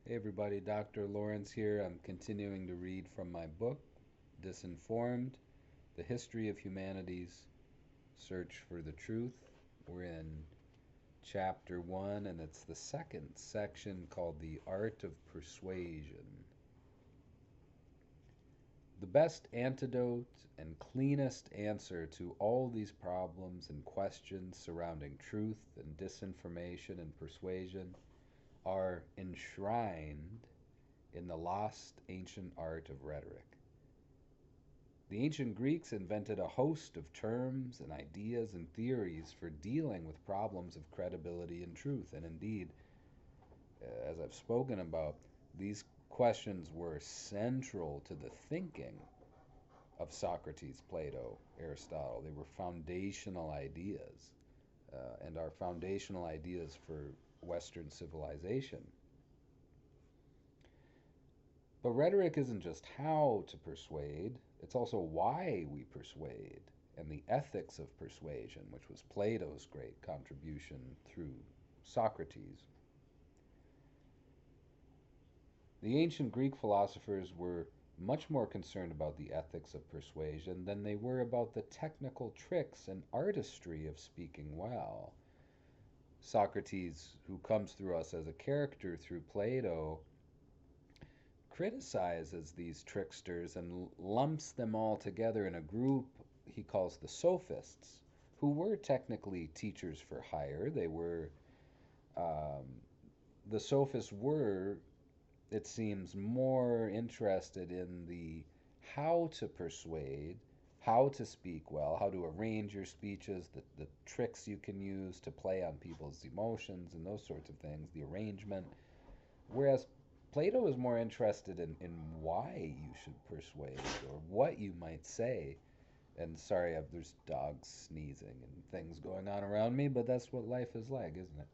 Hey everybody, Dr. Lawrence here. I'm continuing to read from my book, Disinformed: The History of Humanity's Search for the Truth. We're in chapter 1, and it's the second section called The Art of Persuasion. The best antidote and cleanest answer to all these problems and questions surrounding truth and disinformation and persuasion are enshrined in the lost ancient art of rhetoric. The ancient Greeks invented a host of terms and ideas and theories for dealing with problems of credibility and truth. And indeed, as I've spoken about, these questions were central to the thinking of Socrates, Plato, Aristotle. They were foundational ideas and are foundational ideas for Western civilization. But rhetoric isn't just how to persuade, it's also why we persuade, and the ethics of persuasion, which was Plato's great contribution through Socrates. The ancient Greek philosophers were much more concerned about the ethics of persuasion than they were about the technical tricks and artistry of speaking well. Socrates, who comes through us as a character through Plato, criticizes these tricksters and lumps them all together in a group he calls the sophists, who were technically teachers for hire. Um, the sophists were, it seems, more interested in the how to persuade, how to speak well, how to arrange your speeches, the tricks you can use to play on people's emotions and those sorts of things, the arrangement. Whereas Plato is more interested in why you should persuade or what you might say. And sorry, there's dogs sneezing and things going on around me, but that's what life is like, isn't it?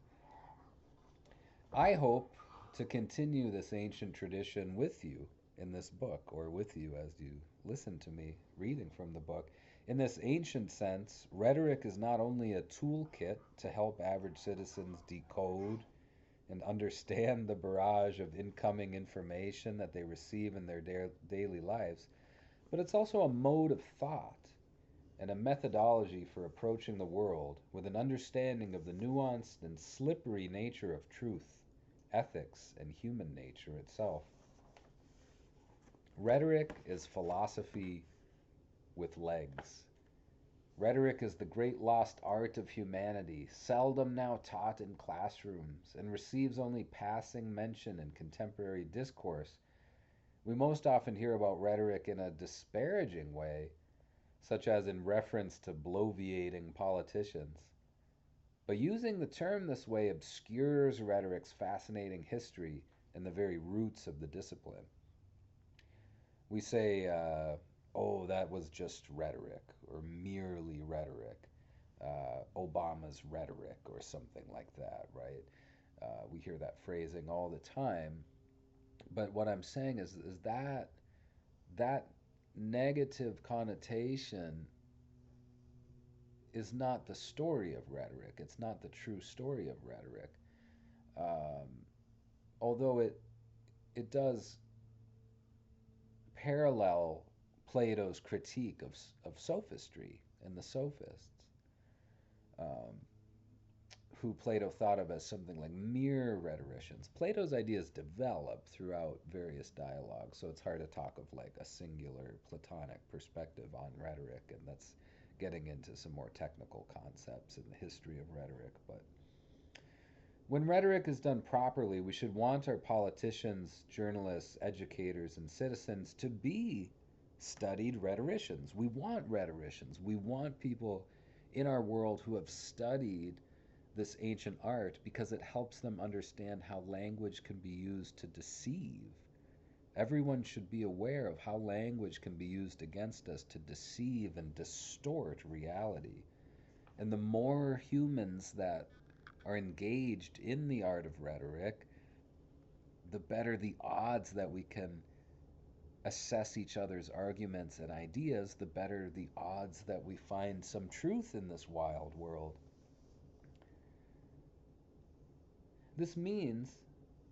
I hope to continue this ancient tradition with you in this book, or with you as you listen to me reading from the book. In this ancient sense, rhetoric is not only a toolkit to help average citizens decode and understand the barrage of incoming information that they receive in their daily lives, but it's also a mode of thought and a methodology for approaching the world with an understanding of the nuanced and slippery nature of truth, ethics, and human nature itself. Rhetoric is philosophy with legs. Rhetoric is the great lost art of humanity, seldom now taught in classrooms, and receives only passing mention in contemporary discourse. We most often hear about rhetoric in a disparaging way, such as in reference to bloviating politicians. But using the term this way obscures rhetoric's fascinating history and the very roots of the discipline. We say, oh, that was just rhetoric, or merely rhetoric, Obama's rhetoric, or something like that, right? We hear that phrasing all the time. But what I'm saying is that negative connotation is not the story of rhetoric. It's not the true story of rhetoric. Um, Although it does parallel Plato's critique of sophistry and the sophists, um, who Plato thought of as something like mere rhetoricians. Plato's ideas develop throughout various dialogues, so it's hard to talk of like a singular Platonic perspective on rhetoric, and that's getting into some more technical concepts in the history of rhetoric. But when rhetoric is done properly, we should want our politicians, journalists, educators, and citizens to be studied rhetoricians. We want rhetoricians. We want people in our world who have studied this ancient art because it helps them understand how language can be used to deceive. Everyone should be aware of how language can be used against us to deceive and distort reality. And the more humans that are engaged in the art of rhetoric, the better the odds that we can assess each other's arguments and ideas, the better the odds that we find some truth in this wild world. This means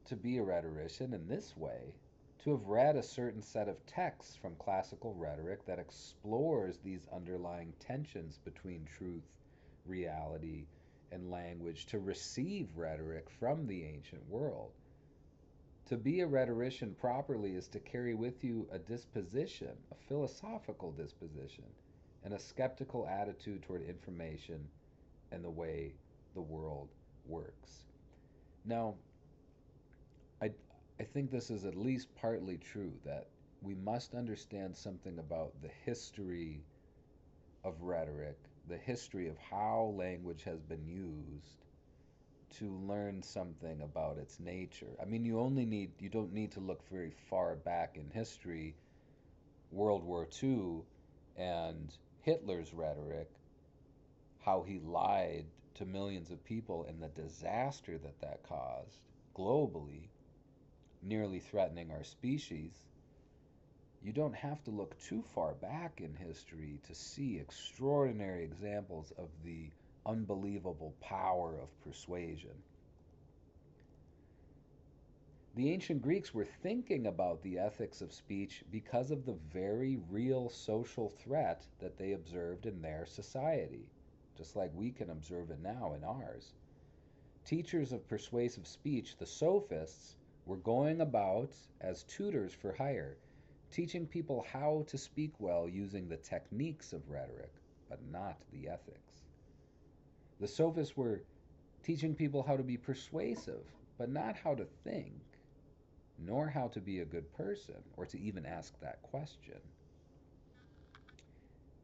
to be a rhetorician in this way, to have read a certain set of texts from classical rhetoric that explores these underlying tensions between truth, reality, and language, to receive rhetoric from the ancient world. To be a rhetorician properly is to carry with you a disposition, a philosophical disposition, and a skeptical attitude toward information and the way the world works. Now, I, I think this is at least partly true that we must understand something about the history of rhetoric, the history of how language has been used to learn something about its nature. I mean, you don't need to look very far back in history. World War II and Hitler's rhetoric, how he lied to millions of people and the disaster that that caused globally, nearly threatening our species. You don't have to look too far back in history to see extraordinary examples of the unbelievable power of persuasion. The ancient Greeks were thinking about the ethics of speech because of the very real social threat that they observed in their society, just like we can observe it now in ours. Teachers of persuasive speech, the sophists, were going about as tutors for hire, teaching people how to speak well using the techniques of rhetoric, but not the ethics. The sophists were teaching people how to be persuasive, but not how to think, nor how to be a good person, or to even ask that question.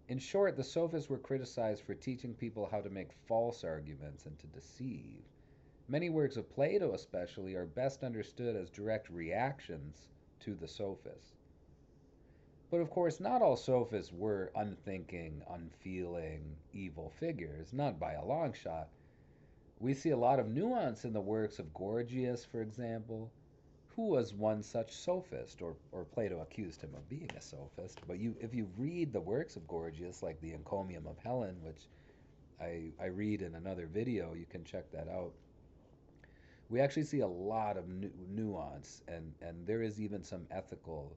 In short, the sophists were criticized for teaching people how to make false arguments and to deceive. Many works of Plato, especially, are best understood as direct reactions to the sophists. But of course, not all sophists were unthinking, unfeeling, evil figures, not by a long shot. We see a lot of nuance in the works of Gorgias, for example, who was one such sophist, or Plato accused him of being a sophist. But if you read the works of Gorgias, like the Encomium of Helen, which I read in another video, you can check that out, we actually see a lot of nuance, and there is even some ethical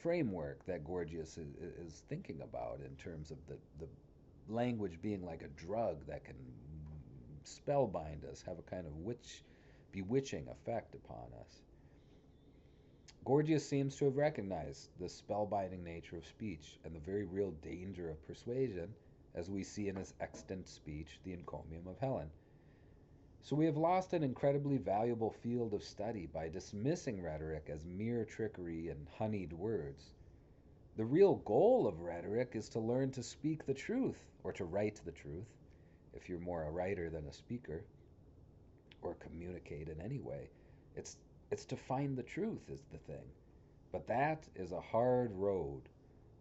framework that Gorgias is thinking about in terms of the language being like a drug that can spellbind us, have a kind of bewitching effect upon us. Gorgias seems to have recognized the spellbinding nature of speech and the very real danger of persuasion, as we see in his extant speech, the Encomium of Helen. So we have lost an incredibly valuable field of study by dismissing rhetoric as mere trickery and honeyed words. The real goal of rhetoric is to learn to speak the truth, or to write the truth, if you're more a writer than a speaker, or communicate in any way. It's it's to find the truth is the thing. But that is a hard road.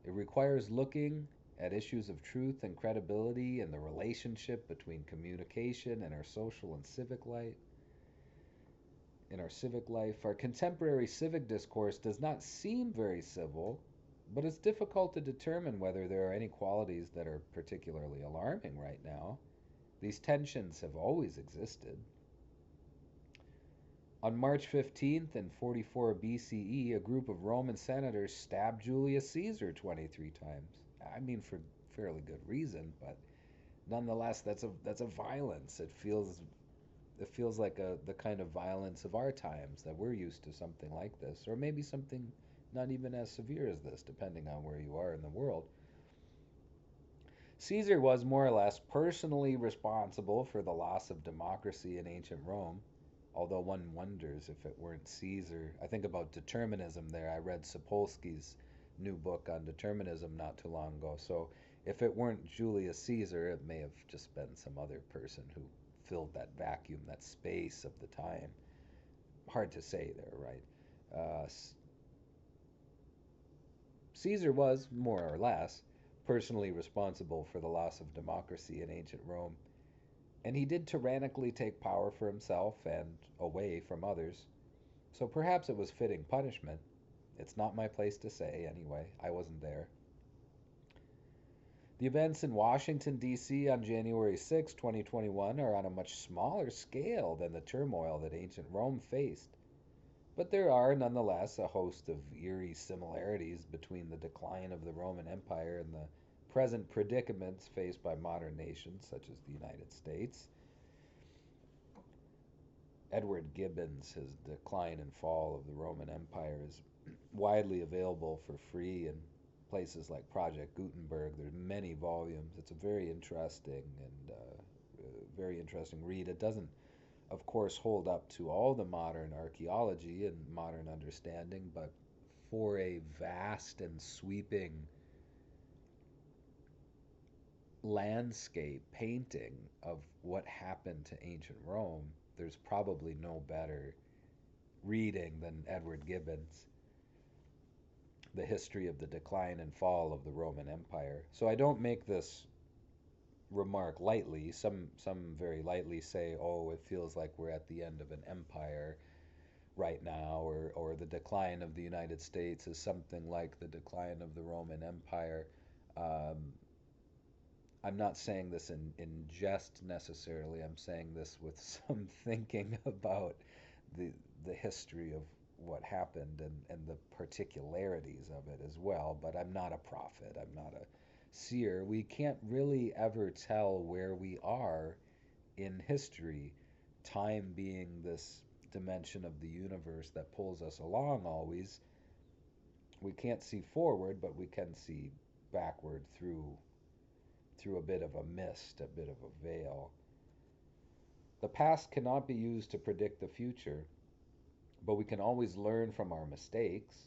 It requires looking at issues of truth and credibility and the relationship between communication and our social and civic life. In our civic life, our contemporary civic discourse does not seem very civil, but it's difficult to determine whether there are any qualities that are particularly alarming right now. These tensions have always existed. On March 15th in 44 BCE, a group of Roman senators stabbed Julius Caesar 23 times. I mean, for fairly good reason, but nonetheless, that's a violence. It feels like the kind of violence of our times, that we're used to something like this, or maybe something not even as severe as this, depending on where you are in the world. Caesar was more or less personally responsible for the loss of democracy in ancient Rome, although one wonders if it weren't Caesar. I think about determinism there. I read Sapolsky's new book on determinism not too long ago. So if it weren't Julius Caesar, it may have just been some other person who filled that vacuum, that space of the time. Hard to say there, right? Caesar was, more or less, personally responsible for the loss of democracy in ancient Rome, and he did tyrannically take power for himself and away from others. So perhaps it was fitting punishment. It's not my place to say, anyway. I wasn't there. The events in Washington, D.C. on January 6, 2021 are on a much smaller scale than the turmoil that ancient Rome faced. But there are nonetheless a host of eerie similarities between the decline of the Roman Empire and the present predicaments faced by modern nations such as the United States. Edward Gibbon's His Decline and Fall of the Roman Empire is widely available for free in places like Project Gutenberg. There's many volumes. It's a very interesting and very interesting read. It doesn't, of course, hold up to all the modern archaeology and modern understanding, but for a vast and sweeping landscape painting of what happened to ancient Rome, there's probably no better reading than Edward Gibbon's The History of the Decline and Fall of the Roman Empire. So I don't make this remark lightly. Some very lightly say, "Oh, it feels like we're at the end of an empire right now," or the decline of the United States is something like the decline of the Roman Empire. Um, I'm not saying this in jest necessarily. I'm saying this with some thinking about the the history of what happened and the particularities of it as well. But I'm not a prophet. I'm not a seer. We can't really ever tell where we are in history, time being this dimension of the universe that pulls us along always. We can't see forward, but we can see backward through a bit of a mist, a bit of a veil. The past cannot be used to predict the future, but we can always learn from our mistakes.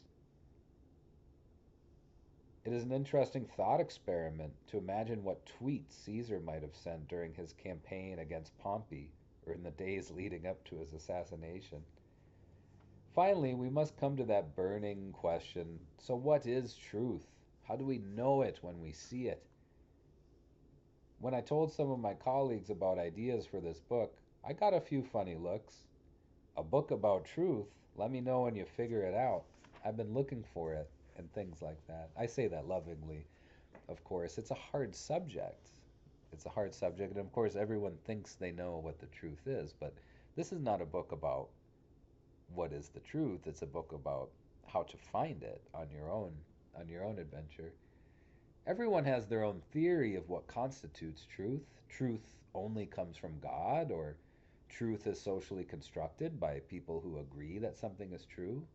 It is an interesting thought experiment to imagine what tweets Caesar might have sent during his campaign against Pompey or in the days leading up to his assassination. Finally, we must come to that burning question: so, what is truth? How do we know it when we see it? When I told some of my colleagues about ideas for this book, I got a few funny looks. A book about truth? Let me know when you figure it out. I've been looking for it, and things like that. I say that lovingly, of course. It's a hard subject. It's a hard subject, and of course, everyone thinks they know what the truth is, but this is not a book about what is the truth. It's a book about how to find it on your own adventure. Everyone has their own theory of what constitutes truth. Truth only comes from God, or truth is socially constructed by people who agree that something is true.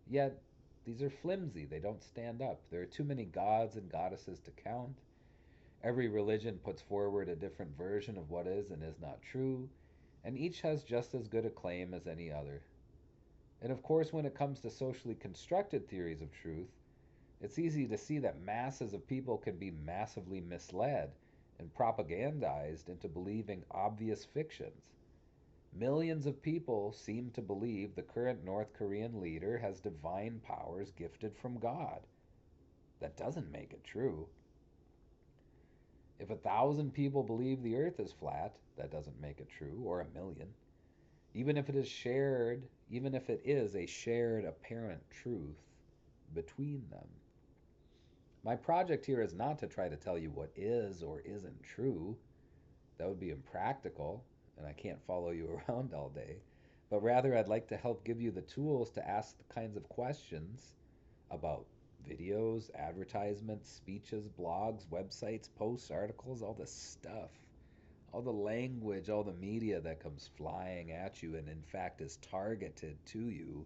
Yet, these are flimsy, they don't stand up. There are too many gods and goddesses to count. Every religion puts forward a different version of what is and is not true, and each has just as good a claim as any other. And of course, when it comes to socially constructed theories of truth, it's easy to see that masses of people can be massively misled and propagandized into believing obvious fictions. Millions of people seem to believe the current North Korean leader has divine powers gifted from God. That doesn't make it true. If 1,000 people believe the earth is flat, that doesn't make it true, or 1,000,000. Even if it is a shared apparent truth between them. My project here is not to try to tell you what is or isn't true. That would be impractical, and I can't follow you around all day. But rather, I'd like to help give you the tools to ask the kinds of questions about videos, advertisements, speeches, blogs, websites, posts, articles, all this stuff. All the language, all the media that comes flying at you and in fact is targeted to you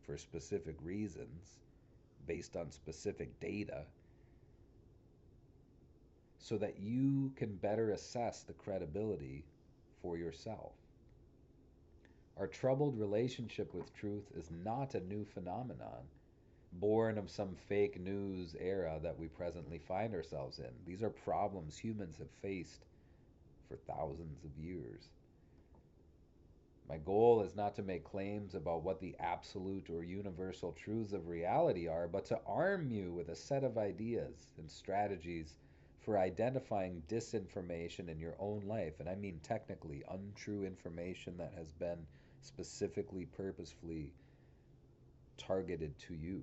for specific reasons based on specific data so that you can better assess the credibility for yourself. Our troubled relationship with truth is not a new phenomenon, born of some fake news era that we presently find ourselves in. These are problems humans have faced for thousands of years. My goal is not to make claims about what the absolute or universal truths of reality are, but to arm you with a set of ideas and strategies for identifying disinformation in your own life. And I mean technically untrue information that has been specifically, purposefully targeted to you.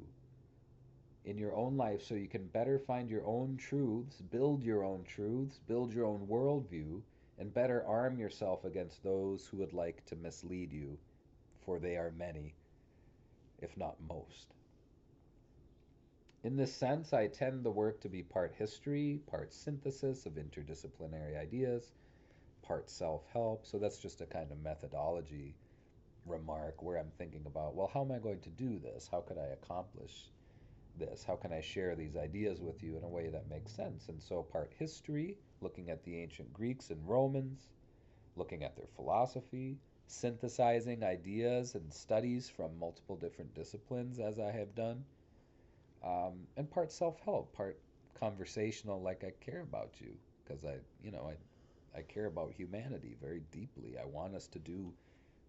in your own life so you can better find your own truths, build your own worldview, and better arm yourself against those who would like to mislead you, for they are many, if not most. In this sense, I tend the work to be part history, part synthesis of interdisciplinary ideas, part self help. So that's just a kind of methodology remark where I'm thinking about, well, how am I going to do this? How could I accomplish this? How can I share these ideas with you in a way that makes sense? And so, part history, looking at the ancient Greeks and Romans, looking at their philosophy, synthesizing ideas and studies from multiple different disciplines, as I have done, and part self-help, part conversational, like I care about you because I care about humanity very deeply. I want us to do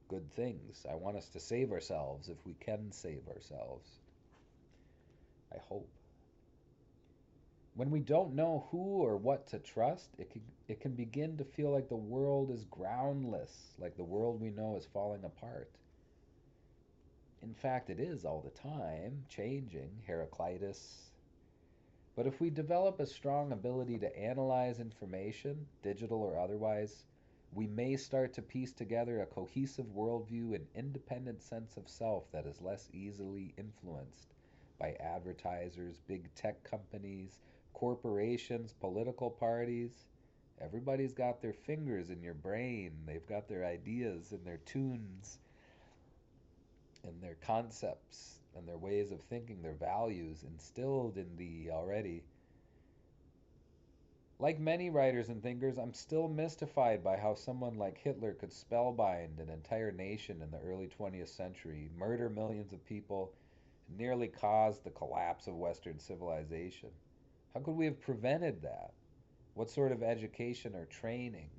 good things. I want us to save ourselves if we can save ourselves. I hope. When we don't know who or what to trust, it can begin to feel like the world is groundless, like the world we know is falling apart. In fact, it is all the time, changing, Heraclitus. But if we develop a strong ability to analyze information, digital or otherwise, we may start to piece together a cohesive worldview and independent sense of self that is less easily influenced by advertisers, big tech companies, corporations, political parties. Everybody's got their fingers in your brain, they've got their ideas and their tunes and their concepts and their ways of thinking, their values instilled in thee already. Like many writers and thinkers, I'm still mystified by how someone like Hitler could spellbind an entire nation in the early 20th century, murder millions of people, and nearly cause the collapse of Western civilization. How could we have prevented that? What sort of education or training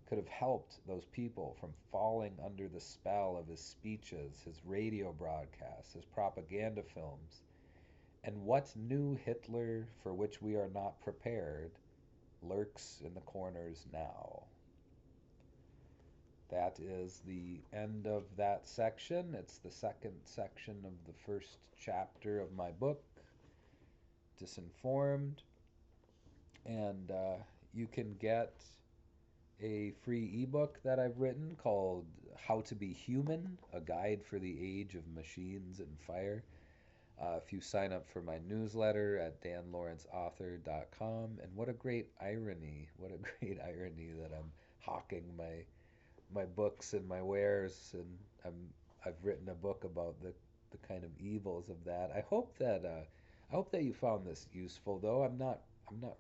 could have helped those people from falling under the spell of his speeches, his radio broadcasts, his propaganda films? And what new Hitler for which we are not prepared lurks in the corners now? That is the end of that section. It's the second section of the first chapter of my book, Disinformed. And you can get a free ebook that I've written called How to Be Human, a guide for the age of machines and fire. If you sign up for my newsletter at danlawrenceauthor.com, and what a great irony that I'm hawking my books and my wares, and I've written a book about the kind of evils of that. I hope that you found this useful, though. I'm not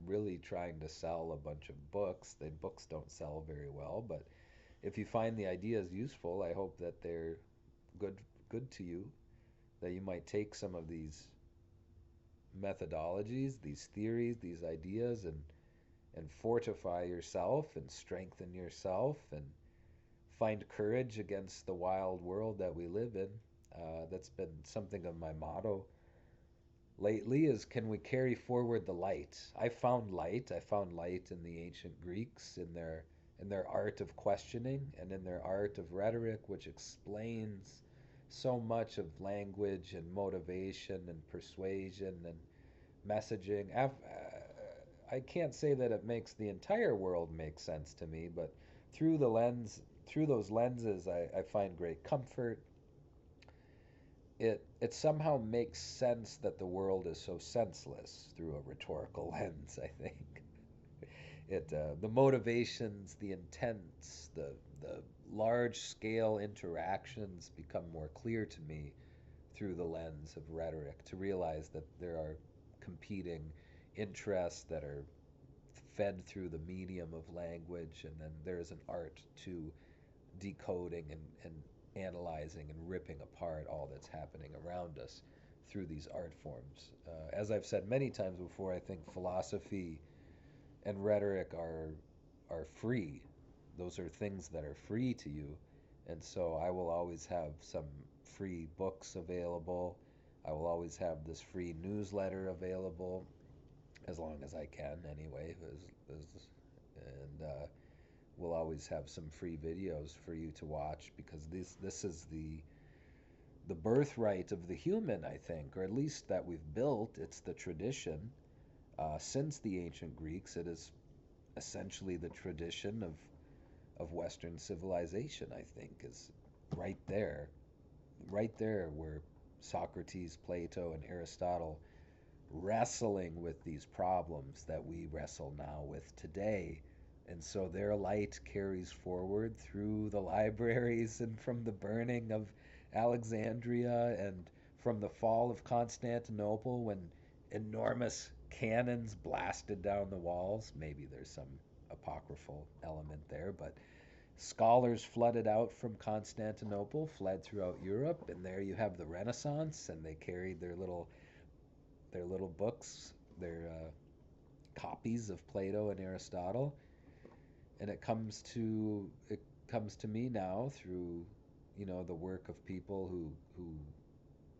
really trying to sell a bunch of books. The books don't sell very well, but if you find the ideas useful, I hope that they're good good to you, that you might take some of these methodologies, these theories, these ideas, and fortify yourself and strengthen yourself and find courage against the wild world that we live in. That's been something of my motto lately, is can we carry forward the light? I found light in the ancient Greeks, in their art of questioning and in their art of rhetoric, which explains so much of language and motivation and persuasion and messaging. I can't say that it makes the entire world make sense to me, but through those lenses, I find great comfort. It somehow makes sense that the world is so senseless through a rhetorical lens, I think. The motivations, the intents, the large scale interactions become more clear to me through the lens of rhetoric, to realize that there are competing interests that are fed through the medium of language, and then there's an art to decoding and analyzing and ripping apart all that's happening around us through these art forms. As I've said many times before, I think philosophy and rhetoric are free. Those are things that are free to you, and so I will always have some free books available. I will always have this free newsletter available as long as I can, anyway. And we'll always have some free videos for you to watch, because this is the birthright of the human, I think, or at least that we've built. It's the tradition. Since the ancient Greeks, it is essentially the tradition of Western civilization, I think, is right there, right there where Socrates, Plato, and Aristotle wrestling with these problems that we wrestle now with today. And so their light carries forward through the libraries and from the burning of Alexandria and from the fall of Constantinople when enormous cannons blasted down the walls. Maybe there's some apocryphal element there, but scholars flooded out from Constantinople, fled throughout Europe, and there you have the Renaissance, and they carried their little books, their copies of Plato and Aristotle, and it comes to me now through the work of people who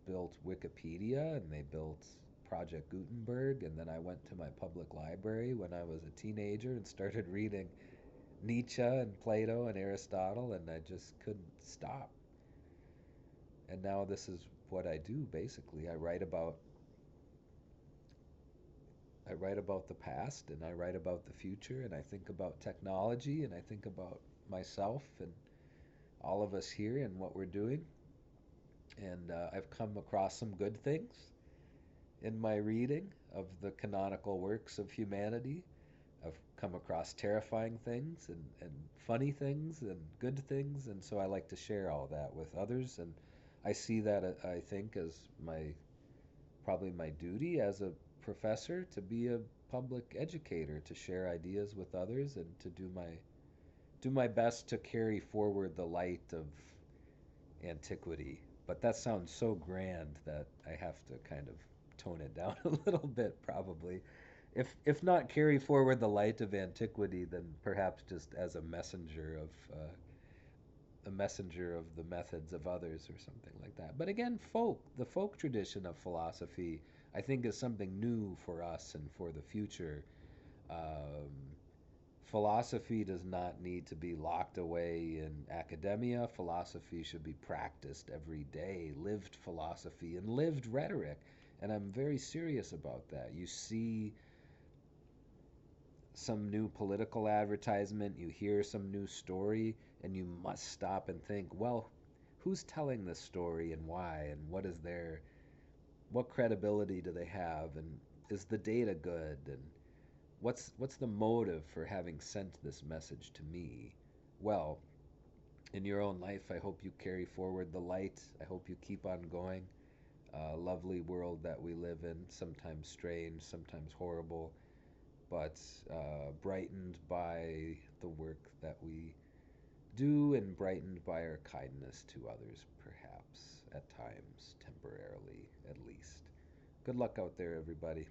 built Wikipedia and they built Project Gutenberg, and then I went to my public library when I was a teenager and started reading Nietzsche and Plato and Aristotle, and I just couldn't stop. And now this is what I do basically. I write about the past and I write about the future and I think about technology and I think about myself and all of us here and what we're doing. And I've come across some good things in my reading of the canonical works of humanity. I've come across terrifying things and funny things and good things, and so I like to share all that with others. And I see that I think as my probably my duty as a professor to be a public educator, to share ideas with others, and to do my best to carry forward the light of antiquity. But that sounds so grand that I have to kind of tone it down a little bit, probably. If not carry forward the light of antiquity, then perhaps just as a messenger of the methods of others or something like that. But again, the folk tradition of philosophy, I think, is something new for us and for the future. Um, Philosophy does not need to be locked away in academia. Philosophy should be practiced every day, lived philosophy and lived rhetoric. And I'm very serious about that. You see some new political advertisement, you hear some new story, and you must stop and think, well, who's telling this story and why, and what credibility do they have, and is the data good, and what's the motive for having sent this message to me? Well, in your own life, I hope you carry forward the light. I hope you keep on going. Lovely world that we live in, sometimes strange, sometimes horrible, but brightened by the work that we do and brightened by our kindness to others, perhaps, at times, temporarily at least. Good luck out there, everybody.